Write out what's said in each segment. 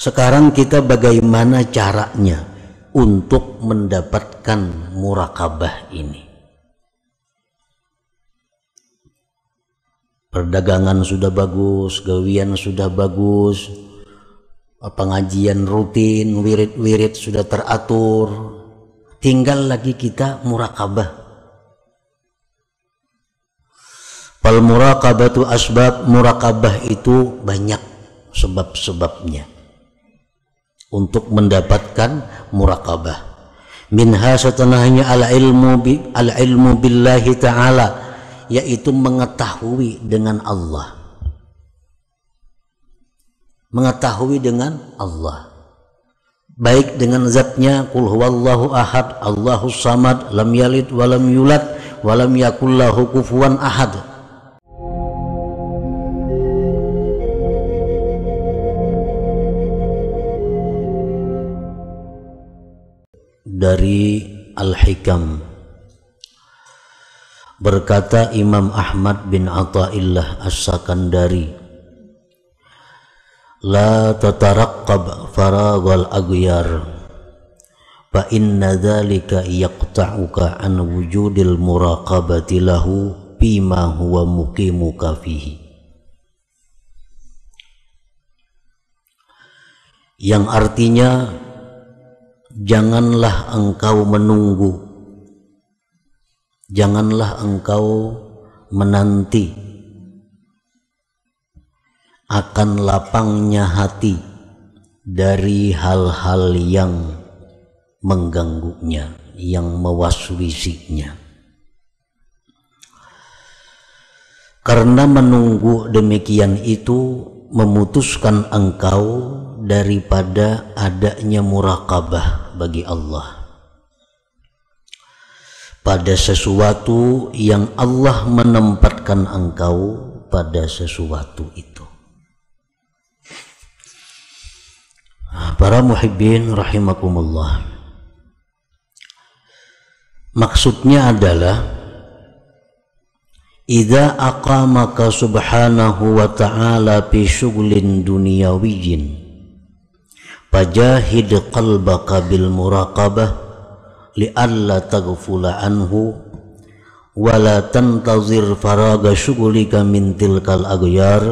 Sekarang kita bagaimana caranya untuk mendapatkan muraqabah ini? Perdagangan sudah bagus, gawian sudah bagus, pengajian rutin, wirid-wirid sudah teratur, tinggal lagi kita muraqabah. Fal muraqabatu asbab, muraqabah itu banyak sebab-sebabnya untuk mendapatkan muraqabah. Minha setelahnya al-ilmu billahi ta'ala, yaitu mengetahui dengan Allah. Mengetahui dengan Allah, baik dengan zatnya, qul huwallahu ahad, Allahus samad, lam yalid walam yulad walam yakul lahu kufuwan ahad. Dari Al-Hikam, berkata Imam Ahmad bin Athaillah As-Sakandari, la tataraqqab faraghal aghyar fa inna dzalika yaqta'uka an wujudil muraqabati lahu bima huwa muqimuka fihi. Yang artinya, janganlah engkau menunggu, janganlah engkau menanti akan lapangnya hati dari hal-hal yang mengganggunya, yang mewaswisinya. Karena menunggu demikian itu memutuskan engkau daripada adanya muraqabah bagi Allah pada sesuatu yang Allah menempatkan engkau pada sesuatu itu. Para muhibbin rahimakumullah, maksudnya adalah idza aqamaka subhanahu wa ta'ala fi syughlin dunyawiyyin fajahid qalbaka bil muraqabah li'alla taghfula anhu wa la tantazir faraga syughlika min tilkal aghyar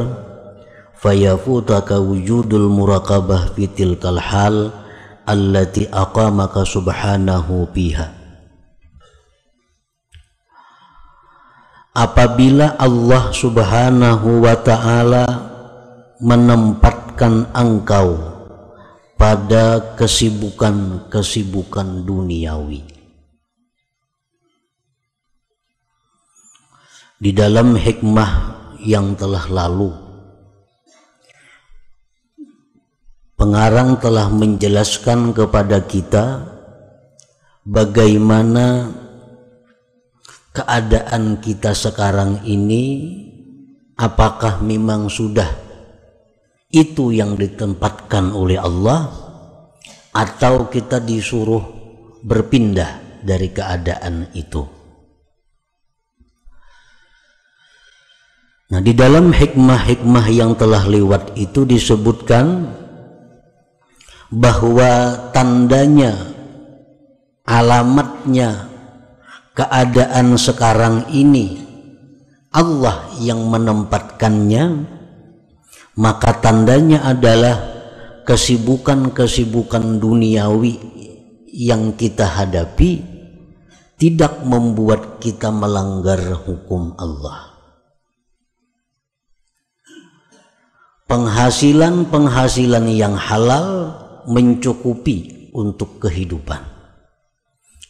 fayafutaka wujudul muraqabah fi tilkal hal allati aqamaka subhanahu biha. Apabila Allah subhanahu wa ta'ala menempatkan engkau pada kesibukan-kesibukan duniawi, di dalam hikmah yang telah lalu pengarang telah menjelaskan kepada kita bagaimana keadaan kita sekarang ini, apakah memang sudah itu yang ditempatkan oleh Allah atau kita disuruh berpindah dari keadaan itu. Nah, di dalam hikmah-hikmah yang telah lewat itu disebutkan bahwa tandanya, alamatnya keadaan sekarang ini Allah yang menempatkannya, maka tandanya adalah kesibukan-kesibukan duniawi yang kita hadapi tidak membuat kita melanggar hukum Allah. Penghasilan-penghasilan yang halal mencukupi untuk kehidupan.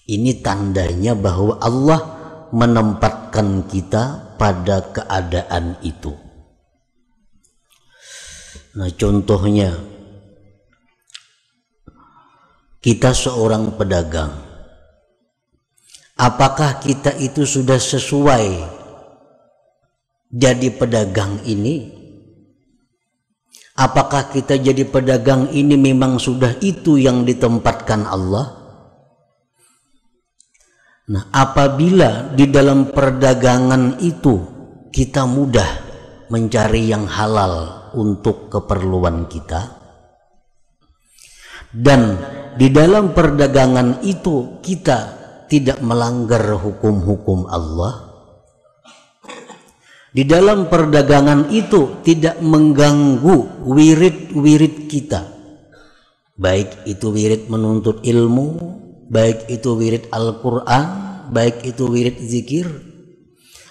Ini tandanya bahwa Allah menempatkan kita pada keadaan itu. Nah, contohnya, kita seorang pedagang. Apakah kita itu sudah sesuai jadi pedagang ini? Apakah kita jadi pedagang ini memang sudah itu yang ditempatkan Allah? Nah, apabila di dalam perdagangan itu kita mudah mencari yang halal untuk keperluan kita, Dan di dalam perdagangan itu kita tidak melanggar hukum-hukum Allah. Di dalam perdagangan itu tidak mengganggu wirid-wirid kita, baik itu wirid menuntut ilmu, baik itu wirid Al-Quran, baik itu wirid zikir.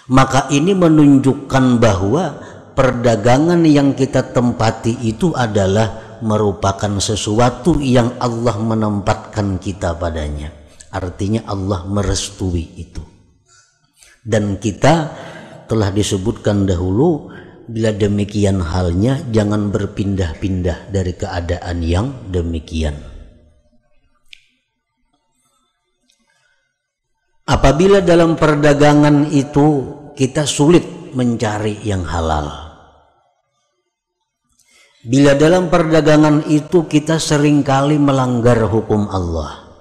Maka ini menunjukkan bahwa perdagangan yang kita tempati itu adalah merupakan sesuatu yang Allah menempatkan kita padanya. Artinya Allah merestui itu. Dan kita telah disebutkan dahulu, bila demikian halnya jangan berpindah-pindah dari keadaan yang demikian. Apabila dalam perdagangan itu kita sulit mencari yang halal, bila dalam perdagangan itu kita seringkali melanggar hukum Allah,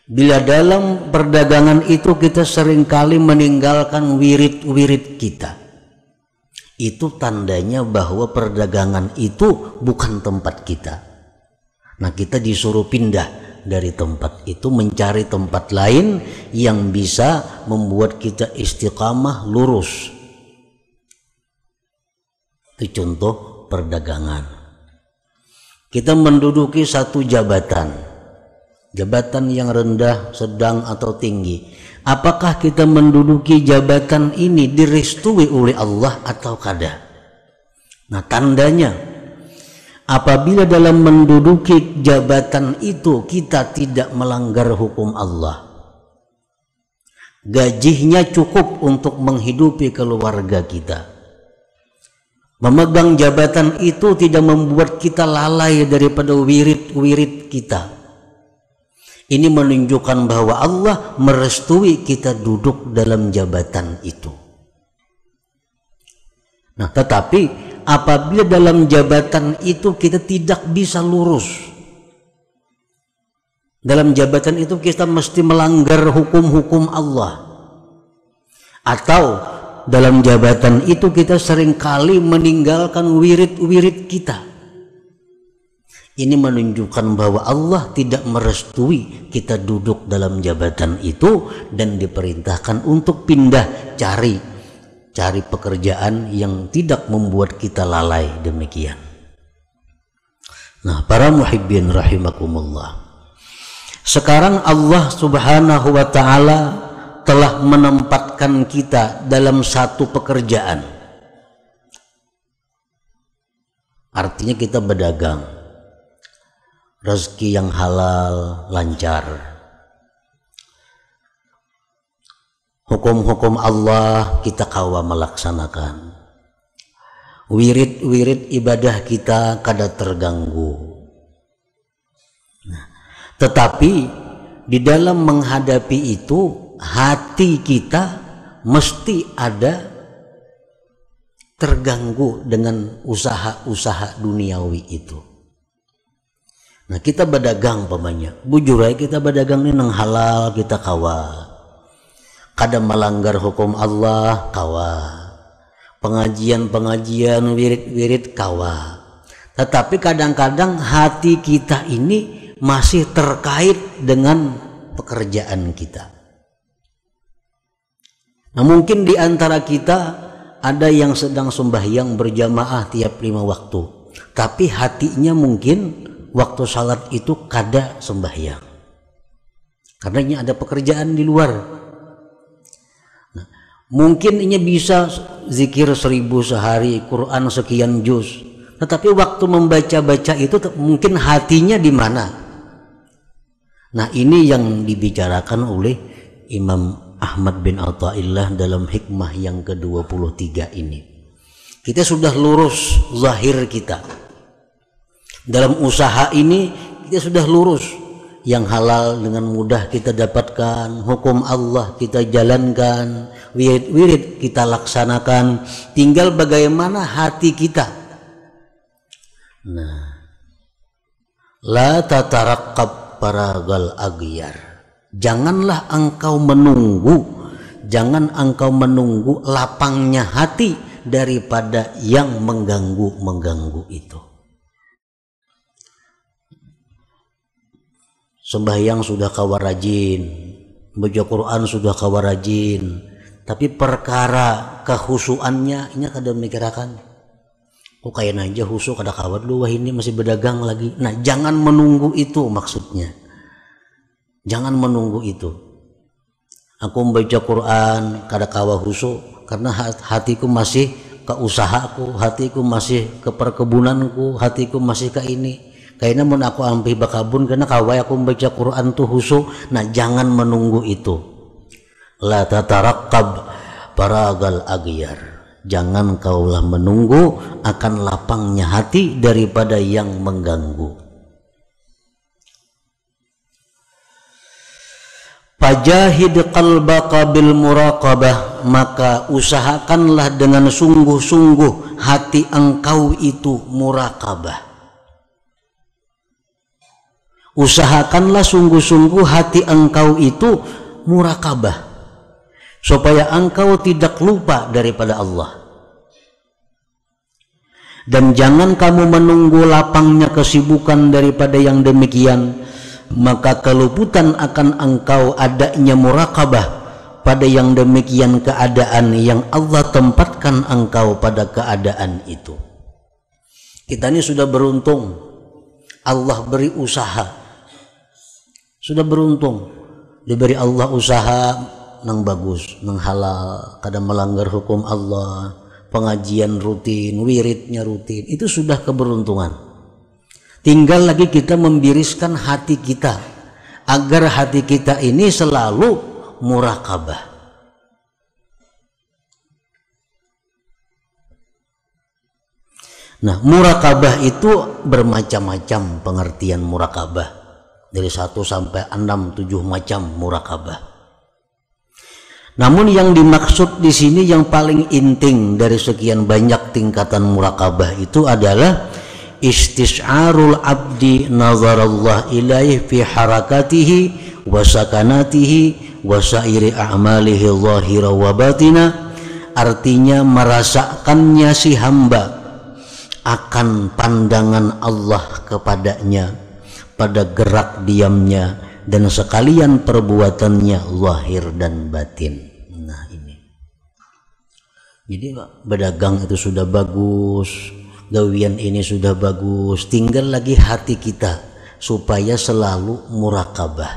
bila dalam perdagangan itu kita seringkali meninggalkan wirid-wirid kita, itu tandanya bahwa perdagangan itu bukan tempat kita. Nah, kita disuruh pindah dari tempat itu, mencari tempat lain yang bisa membuat kita istiqamah, lurus. Itu contoh perdagangan. Kita menduduki satu jabatan yang rendah, sedang atau tinggi. Apakah kita menduduki jabatan ini direstui oleh Allah atau kada? Nah, tandanya apabila dalam menduduki jabatan itu kita tidak melanggar hukum Allah, gajinya cukup untuk menghidupi keluarga kita, memegang jabatan itu tidak membuat kita lalai daripada wirid-wirid kita, ini menunjukkan bahwa Allah merestui kita duduk dalam jabatan itu. Nah, tetapi apabila dalam jabatan itu kita tidak bisa lurus, dalam jabatan itu kita mesti melanggar hukum-hukum Allah, atau dalam jabatan itu kita seringkali meninggalkan wirid-wirid kita, ini menunjukkan bahwa Allah tidak merestui kita duduk dalam jabatan itu dan diperintahkan untuk pindah, cari pekerjaan yang tidak membuat kita lalai demikian. Nah, para muhibbin rahimakumullah, sekarang Allah Subhanahu wa ta'ala telah menempatkan kita dalam satu pekerjaan. Artinya kita berdagang, rezeki yang halal, lancar. Hukum-hukum Allah kita kawa melaksanakan. Wirid-wirid ibadah kita kada terganggu. Nah, tetapi di dalam menghadapi itu, hati kita mesti ada terganggu dengan usaha-usaha duniawi itu. Nah, kita berdagang pamannya, bujurai kita berdagang ini nang halal kita kawa, kada melanggar hukum Allah kawa, pengajian wirid kawa. Tetapi kadang-kadang hati kita ini masih terkait dengan pekerjaan kita. Nah, mungkin di antara kita ada yang sedang sembahyang berjamaah tiap 5 waktu, tapi hatinya mungkin waktu salat itu kada sembahyang, karena ini ada pekerjaan di luar. Nah, mungkin ini bisa zikir 1000 sehari, Quran sekian juz, tetapi waktu membaca-baca itu mungkin hatinya di mana? Nah, ini yang dibicarakan oleh Imam Ahmad bin Athaillah dalam hikmah yang ke-23 ini. Kita sudah lurus zahir kita. Dalam usaha ini kita sudah lurus, yang halal dengan mudah kita dapatkan, hukum Allah kita jalankan, wirid-wirid kita laksanakan, tinggal bagaimana hati kita. Nah, la tataraqqab paragal aghyar, jangan engkau menunggu lapangnya hati daripada yang mengganggu itu. sembahyang sudah kawa rajin, baca Quran sudah kawa rajin, tapi perkara kehusuannya ini kada mikirakan. Kok kayak aja husuk kada kawat lu, wah ini masih berdagang lagi. Nah, jangan menunggu itu maksudnya. Jangan menunggu itu. Aku membaca Quran kada kawa husuk karena hatiku masih ke usahaku, hatiku masih ke perkebunanku, hatiku masih ke ini. Kayaknya mun aku ambil bakabun karena kawai aku membaca Quran tuh husuk. Nah, jangan menunggu itu. La tataraqqab paragal aghyar. Jangan kaulah menunggu akan lapangnya hati daripada yang mengganggu. Fajahid qalbaka bil muraqabah, maka usahakanlah dengan sungguh-sungguh hati engkau itu muraqabah. Usahakanlah sungguh-sungguh hati engkau itu muraqabah, supaya engkau tidak lupa daripada Allah. Dan jangan kamu menunggu lapangnya kesibukan daripada yang demikian, maka keluputan akan engkau adanya muraqabah pada yang demikian keadaan yang Allah tempatkan engkau pada keadaan itu. Kita ini sudah beruntung, Allah beri usaha. Sudah beruntung, diberi Allah usaha nang bagus, nang halal, kada melanggar hukum Allah, pengajian rutin, wiridnya rutin, itu sudah keberuntungan. Tinggal lagi kita membiriskan hati kita agar hati kita ini selalu muraqabah. Nah, muraqabah itu bermacam-macam pengertian muraqabah. Dari 1 sampai 6, 7 macam muraqabah. Namun yang dimaksud di sini yang paling inting dari sekian banyak tingkatan muraqabah itu adalah istis'arul abdi nazarallah ilaih fi harakatihi wa sakanatihi wa sairi a'malihi zahira wa batina. Artinya merasakannya si hamba akan pandangan Allah kepadanya pada gerak diamnya dan sekalian perbuatannya zahir dan batin. Nah, ini jadi berdagang itu sudah bagus, gawian ini sudah bagus, tinggal lagi hati kita supaya selalu muraqabah.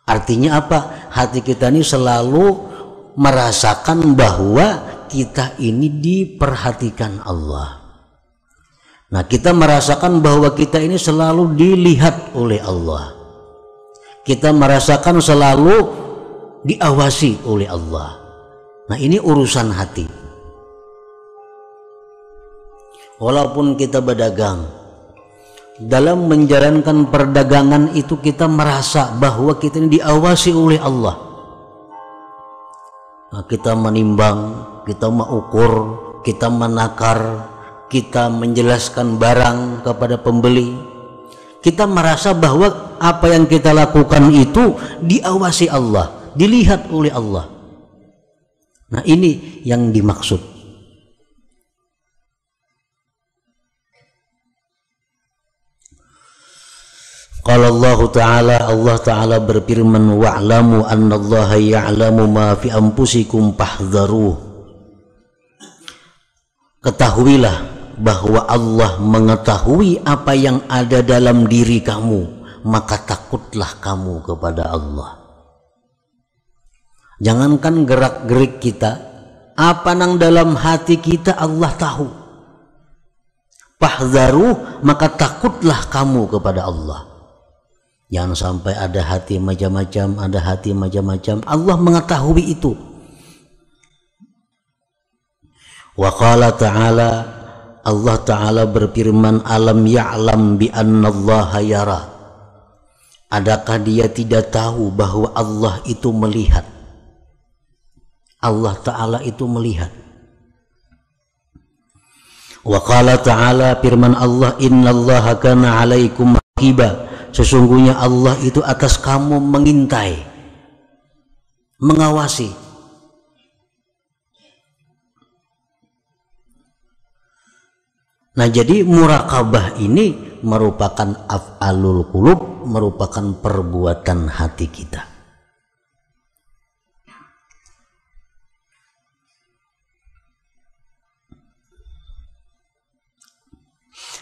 Artinya apa? Hati kita ini selalu merasakan bahwa kita ini diperhatikan Allah. Nah, kita merasakan bahwa kita ini selalu dilihat oleh Allah. Kita merasakan selalu diawasi oleh Allah. Nah, ini urusan hati. Walaupun kita berdagang, dalam menjalankan perdagangan itu kita merasa bahwa kita ini diawasi oleh Allah. Nah, kita menimbang, kita mengukur, kita menakar, kita menjelaskan barang kepada pembeli. Kita merasa bahwa apa yang kita lakukan itu diawasi Allah, dilihat oleh Allah. Nah, ini yang dimaksud. Qala Allah Ta'ala berfirman, wa'lamu annallaha ya'lamu ma fi anfusikum fahdharuh. Ketahuilah bahwa Allah mengetahui apa yang ada dalam diri kamu, maka takutlah kamu kepada Allah. Jangankan gerak-gerik kita, apa nang dalam hati kita Allah tahu. Fahdharuh, maka takutlah kamu kepada Allah. Jangan sampai ada hati macam-macam, ada hati macam-macam. Allah mengetahui itu. Wa qala ta'ala, Allah Ta'ala berfirman, alam ya'lam bi annallaha yara. Adakah dia tidak tahu bahwa Allah itu melihat? Allah Ta'ala itu melihat. Wa qala Ta'ala, firman Allah, innallaha kana 'alaikum raqiba. Sesungguhnya Allah itu atas kamu mengintai, mengawasi. Nah, jadi muraqabah ini merupakan af'alul qulub, merupakan perbuatan hati kita.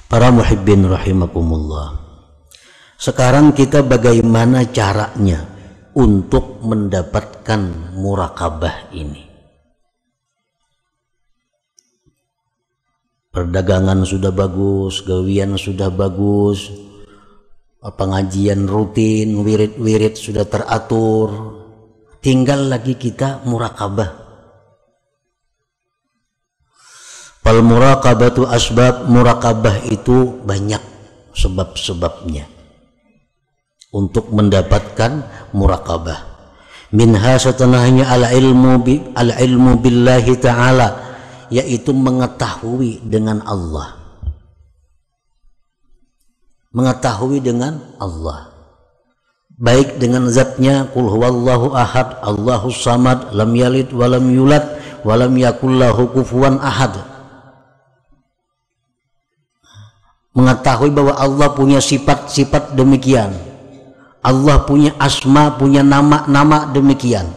Para muhibbin rahimakumullah. Sekarang kita bagaimana caranya untuk mendapatkan muraqabah ini? Perdagangan sudah bagus, gawian sudah bagus, pengajian rutin, wirid-wirid sudah teratur, tinggal lagi kita muraqabah. Fal muraqabatu asbab, muraqabah itu banyak sebab-sebabnya untuk mendapatkan muraqabah. Minha setelahnya al-ilmu billahi ta'ala, yaitu mengetahui dengan Allah. Mengetahui dengan Allah, baik dengan zatnya, qul huwallahu ahad, Allahus samad, lam yalid walam yulad walam yakullahu kufuwan ahad. Mengetahui bahwa Allah punya sifat-sifat demikian, Allah punya asma, punya nama-nama demikian.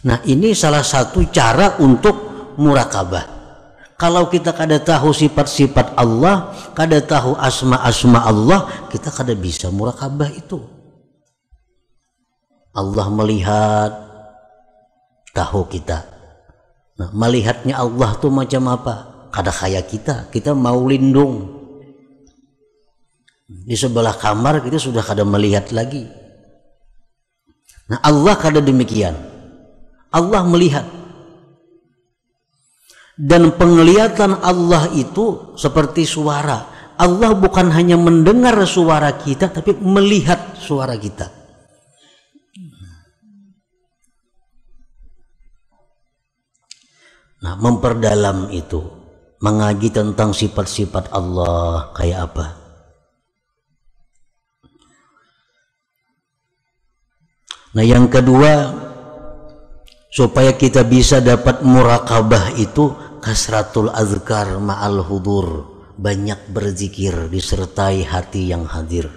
Nah, ini salah satu cara untuk muraqabah. Kalau kita kada tahu sifat-sifat Allah, kada tahu asma-asma Allah, kita kada bisa muraqabah itu. Allah melihat, tahu kita. Nah, melihatnya Allah tuh macam apa? Kada kayak kita mau lindung. Di sebelah kamar kita sudah kada melihat lagi. Nah, Allah kada demikian. Allah melihat. Dan penglihatan Allah itu seperti suara. Allah bukan hanya mendengar suara kita, tapi melihat suara kita. Nah, memperdalam itu, mengaji tentang sifat-sifat Allah kayak apa. Nah, yang kedua, supaya kita bisa dapat muraqabah itu kasratul azkar ma'al hudur, banyak berzikir disertai hati yang hadir.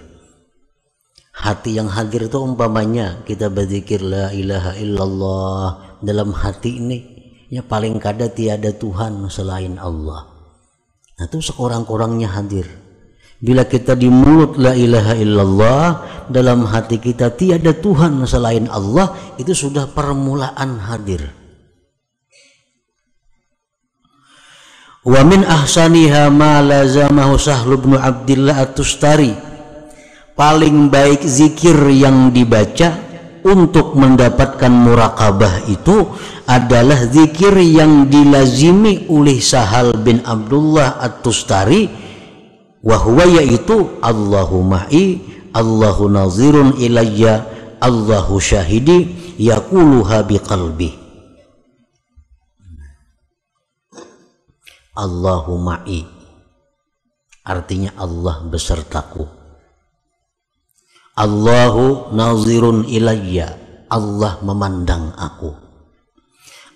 Hati yang hadir itu umpamanya kita berzikir la ilaha illallah, dalam hati ini ya paling kada tiada Tuhan selain Allah. Nah, itu sekurang-kurangnya hadir. Bila kita di mulut la ilaha illallah, dalam hati kita tiada Tuhan selain Allah, itu sudah permulaan hadir. Wa min ahsaniha ma lazamahu Sahlu bin Abdillah At-Tustari. Paling baik zikir yang dibaca untuk mendapatkan muraqabah itu adalah zikir yang dilazimi oleh Sahal bin Abdullah At-Tustari, wahwa yaitu Allahu ma'i, Allahu nazirun ilayya, Allahu syahidi, yaquluha biqalbi. Allahu ma'i artinya Allah besertaku. Allahu nazirun ilayya, Allah memandang aku.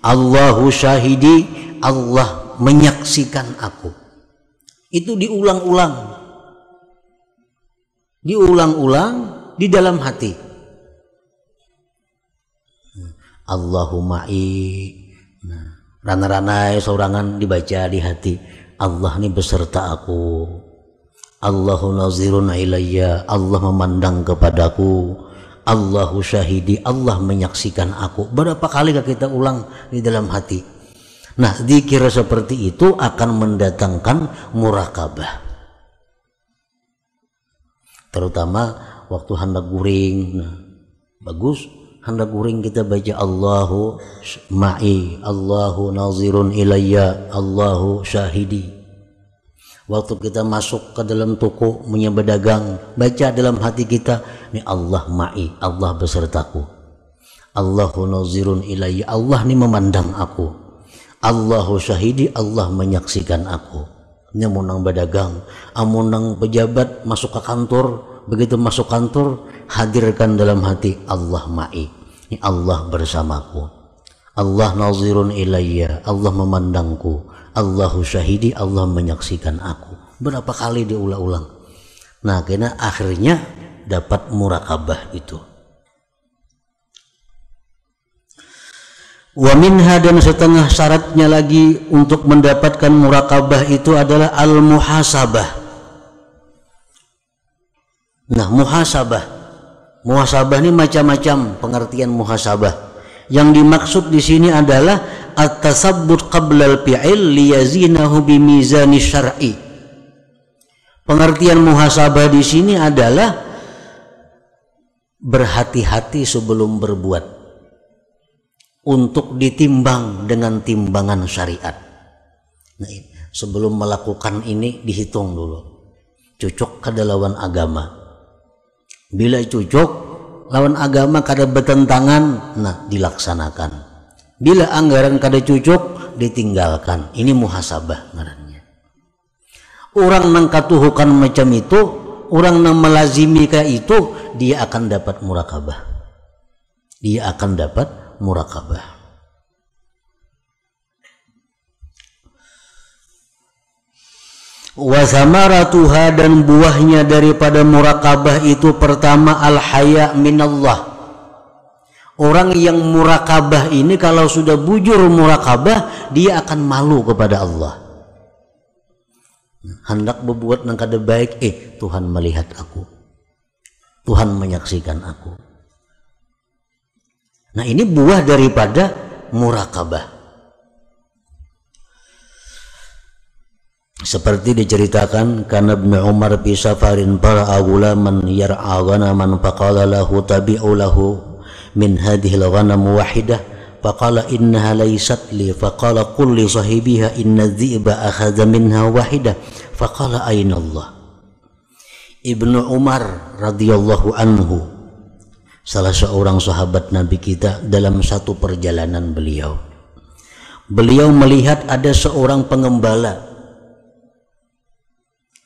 Allahu syahidi, Allah menyaksikan aku. Itu diulang-ulang di dalam hati. Allahumma'i, rana-rana seorangan dibaca di hati. Allah ini beserta aku. Allahu nazirun ilayya, Allah memandang kepadaku. Allahu syahidi, Allah menyaksikan aku. Berapa kali kita ulang di dalam hati? Nah, zikir seperti itu akan mendatangkan muraqabah. Terutama waktu hendak guring. Nah, bagus hendak guring kita baca Allahu ma'i, Allahu nazirun ilayya, Allahu syahidi. Waktu kita masuk ke dalam toko punya berdagang, baca dalam hati kita, ini Allah ma'i, Allah besertaku. Allahu nazirun ilayya, Allah ini memandang aku. Allahu syahidi, Allah menyaksikan aku. Ini amunang berdagang, amunang pejabat masuk ke kantor, begitu masuk kantor hadirkan dalam hati Allah ma'i, ini Allah bersamaku. Allah nazirun ilayya, Allah memandangku. Allahu syahidi, Allah menyaksikan aku. Berapa kali diulang-ulang. Nah, karena akhirnya dapat murakabah itu. Wa minha, dan setengah syaratnya lagi untuk mendapatkan murakabah itu adalah al-muhasabah. Nah, muhasabah ini macam-macam pengertian muhasabah. Yang dimaksud di sini adalah at-tasabbut qabla al-fi'il liyazinahu bimizani syar'i. Pengertian muhasabah di sini adalah berhati-hati sebelum berbuat, untuk ditimbang dengan timbangan syariat. Nah, sebelum melakukan ini dihitung dulu, cocok kada lawan agama. Bila cocok lawan agama kada bertentangan, nah dilaksanakan. Bila anggaran kada cocok, ditinggalkan. Ini muhasabah ngarannya. Orang nang katuhukan macam itu, orang nang melazimi kayak itu, dia akan dapat murakabah. Dia akan dapat murakabah. Wa samaratuha, dan buahnya daripada murakabah itu pertama al-haya minallah. Orang yang murakabah ini kalau sudah bujur murakabah, dia akan malu kepada Allah. Hendak berbuat nang kada baik, Tuhan melihat aku, Tuhan menyaksikan aku. Nah, ini buah daripada murakabah. Seperti diceritakan, kana Ibnu Umar fi safarin fara'a ghulaman yar'a ghanaman faqala lahu tabi'u lahu min hadhihi al-ghanam wahidah faqala innaha laysat li faqala qul li sahibiha inna dhi'ba akhadha minha wahidah faqala ayna Allah. Ibnu Umar radhiyallahu anhu, salah seorang sahabat Nabi kita, dalam satu perjalanan beliau melihat ada seorang pengembala.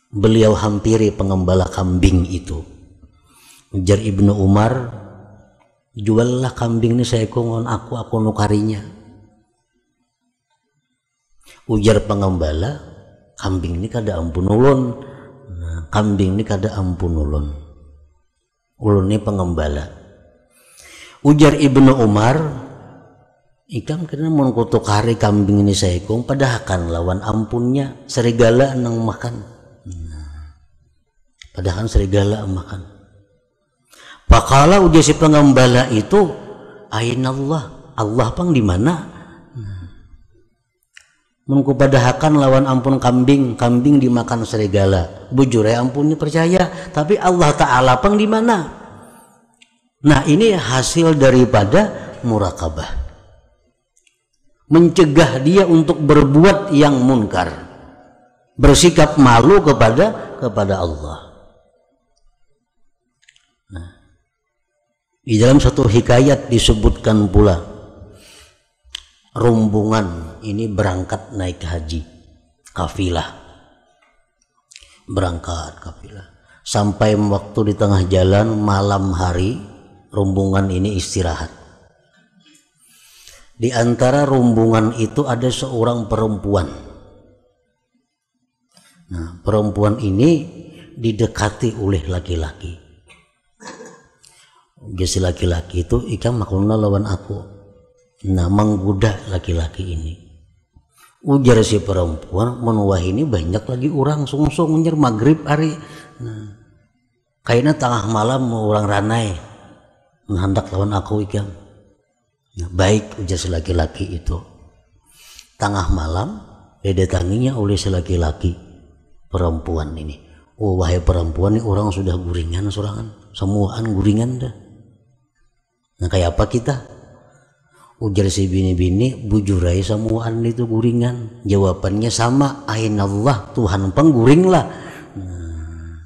Beliau hampiri pengembala kambing itu. Ujar Ibnu Umar, juallah kambing ini seekor ngon aku nukarinya. Ujar pengembala, kambing ini kada ampun ulun. Nah, kambing ini kada ampun ulun. Ulun ini pengembala. Ujar Ibnu Umar, ikam kena mau kutukari kambing ini seekor, padahal kan lawan ampunnya serigala nang makan. Padahal serigala makan. Pakala ujar si pengembala itu, ainallah, Allah pang di mana? Mengku padahakan lawan ampun kambing dimakan serigala. Bujur ya ampun percaya, tapi Allah Ta'ala pang di mana? Nah, ini hasil daripada murakabah. Mencegah dia untuk berbuat yang munkar, bersikap malu kepada Allah. Di dalam satu hikayat disebutkan pula, rombongan ini berangkat naik haji, kafilah, berangkat kafilah. Sampai waktu di tengah jalan malam hari, rombongan ini istirahat. Di antara rombongan itu ada seorang perempuan. Nah, perempuan ini didekati oleh laki-laki. Jadi laki-laki itu, ikam maklumlah lawan aku. Nah, menggoda laki-laki ini. Ujar si perempuan, menwah ini banyak lagi orang sungsung nyer maghrib hari. Nah, kayaknya tengah malam orang ranai menghendak lawan aku ikam. Nah, baik, ujar si laki-laki itu. Tengah malam didatanginya oleh si laki-laki perempuan ini. Oh, wahai perempuan, ini orang sudah guringan sorangan, semuaan guringan dah. Nah, kayak apa kita? Ujar si bini-bini, bujurai semuaan itu guringan. Jawabannya sama, ainallah, Tuhan pengguring lah. Nah,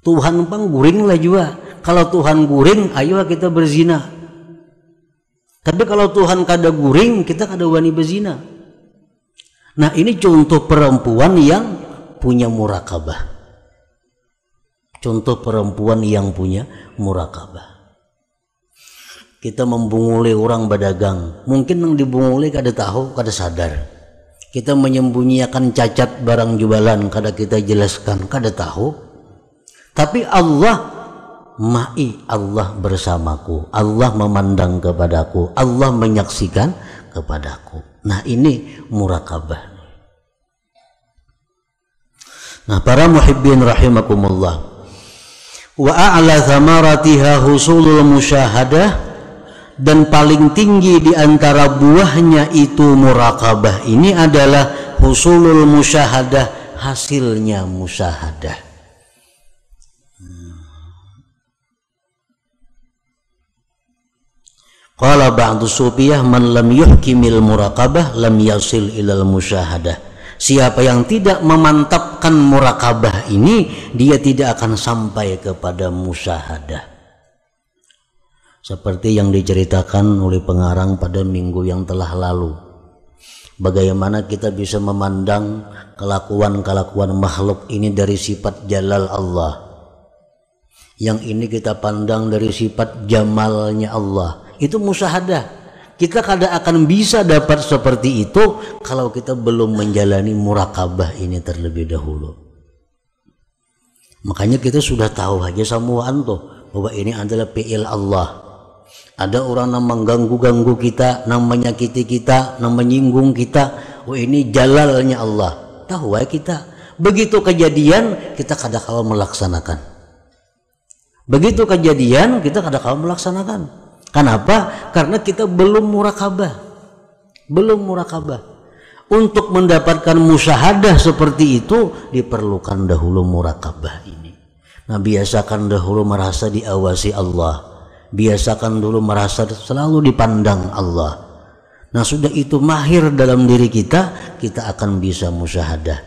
Tuhan pengguring lah juga. Kalau Tuhan guring, ayo kita berzina. Tapi kalau Tuhan kada guring, kita kada wani berzina. Nah, ini contoh perempuan yang punya murakabah. Contoh perempuan yang punya murakabah. Kita membunguli orang berdagang, mungkin yang dibunguli kada tahu, kada sadar. Kita menyembunyikan cacat barang jualan, kada kita jelaskan, kada tahu. Tapi Allah ma'i, Allah bersamaku, Allah memandang kepadaku, Allah menyaksikan kepadaku. Nah, ini murakabah. Nah, para muhibbin rahimakumullah, wa a'la thamaratiha husulul musyahadah, dan paling tinggi di antara buahnya itu murakabah ini adalah husulul musyahadah, hasilnya musyahadah. Qala ba'du sufiyah man lam yuhkimil muraqabah lam yasil ilal musyahadah. Siapa yang tidak memantapkan murakabah ini, dia tidak akan sampai kepada musyahadah. Seperti yang diceritakan oleh pengarang pada minggu yang telah lalu. Bagaimana kita bisa memandang kelakuan-kelakuan makhluk ini dari sifat jalal Allah. Yang ini kita pandang dari sifat jamalnya Allah. Itu musyahadah. Kita kada akan bisa dapat seperti itu kalau kita belum menjalani murakabah ini terlebih dahulu. Makanya kita sudah tahu aja samuan tuh bahwa ini adalah fi'il Allah. Ada orang yang mengganggu-ganggu kita, yang menyakiti kita, yang menyinggung kita, oh ini jalalnya Allah. Tahu ya kita. Begitu kejadian kita kada kalah melaksanakan. Begitu kejadian kita kada kalah melaksanakan. Kenapa? Karena kita belum murakabah. Belum murakabah. Untuk mendapatkan musyahadah seperti itu diperlukan dahulu murakabah ini. Nah, biasakan dahulu merasa diawasi Allah. Biasakan dulu merasa selalu dipandang Allah. Nah, sudah itu mahir dalam diri kita, kita akan bisa musyahadah.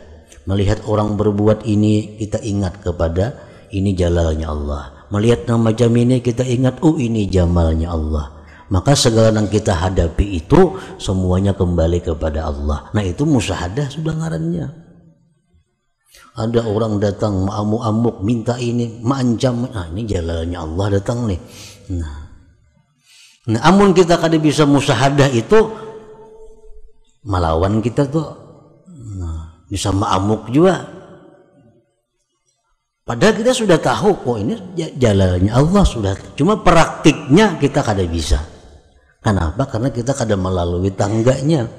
Melihat orang berbuat ini, kita ingat kepada ini jalalnya Allah. Melihat nama macam ini kita ingat, oh ini jamalnya Allah. Maka segala yang kita hadapi itu semuanya kembali kepada Allah. Nah, itu musyahadah sudah ngarannya. Ada orang datang amuk-amuk minta ini, mengancam, nah ini jalalnya Allah datang nih. Nah, amun kita kada bisa musyahadah itu melawan kita tuh. Nah, bisa ma'amuk juga. Padahal kita sudah tahu kok ini jalannya Allah sudah. Cuma praktiknya kita kada bisa. Kenapa? Karena kita kada melalui tangganya,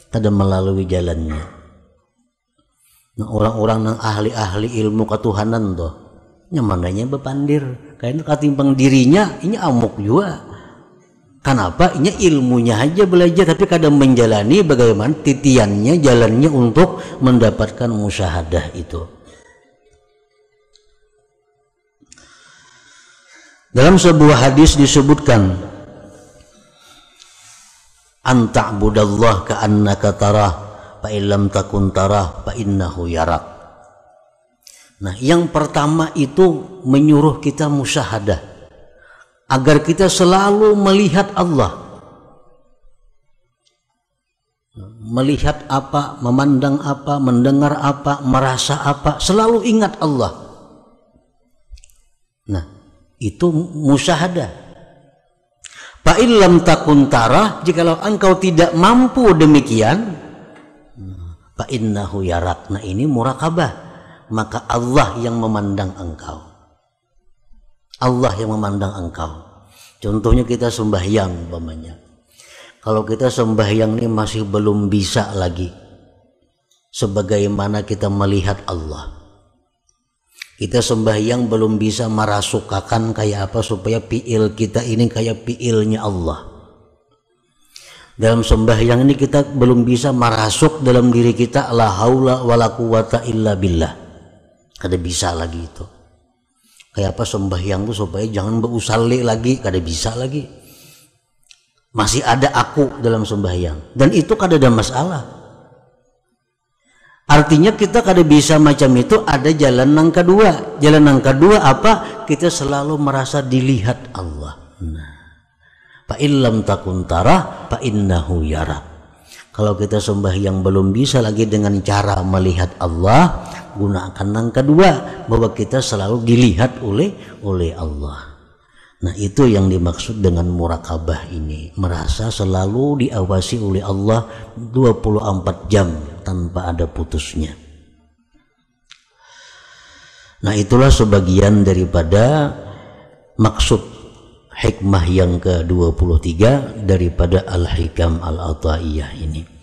kada melalui jalannya. Nah, orang-orang yang ahli-ahli ilmu ketuhanan tuh, nyamananya bepandir. Kayaknya katimbang dirinya, ini amuk juga. Kenapa? Ini ilmunya aja belajar, tapi kada menjalani bagaimana titiannya, jalannya untuk mendapatkan musyahadah itu. Dalam sebuah hadis disebutkan, anta'budallah ka'annaka tarah fa illam takun tarah fa innahu yarak. Nah, yang pertama itu menyuruh kita musyahadah agar kita selalu melihat Allah. Melihat apa, memandang apa, mendengar apa, merasa apa, selalu ingat Allah. Nah, itu musyahadah. Fa illam takun tarah, jikalau engkau tidak mampu demikian, fa innahu yarak. Nah, ini murakabah. Maka Allah yang memandang engkau. Allah yang memandang engkau. Contohnya kita sembahyang umpamanya. Kalau kita sembahyang ini masih belum bisa lagi sebagaimana kita melihat Allah. Kita sembahyang belum bisa merasukakan kayak apa supaya fi'il kita ini kayak fi'ilnya Allah. Dalam sembahyang ini kita belum bisa merasuk dalam diri kita la haula wala quwata illa billah. Kada bisa lagi itu. Kayak apa sembahyang itu supaya jangan berusalli lagi, kada bisa lagi. Masih ada aku dalam sembahyang dan itu kada ada masalah. Artinya kita kada bisa macam itu, ada jalan yang kedua. Jalan yang kedua apa? Kita selalu merasa dilihat Allah. Nah, fa illam takun tarah fa innahu yara. Kalau kita sembahyang belum bisa lagi dengan cara melihat Allah, gunakan yang kedua bahwa kita selalu dilihat oleh Allah. Nah, itu yang dimaksud dengan murakabah ini, merasa selalu diawasi oleh Allah 24 jam tanpa ada putusnya. Nah, itulah sebagian daripada maksud hikmah yang ke-23 daripada Al-Hikam Al-Ataiyah ini.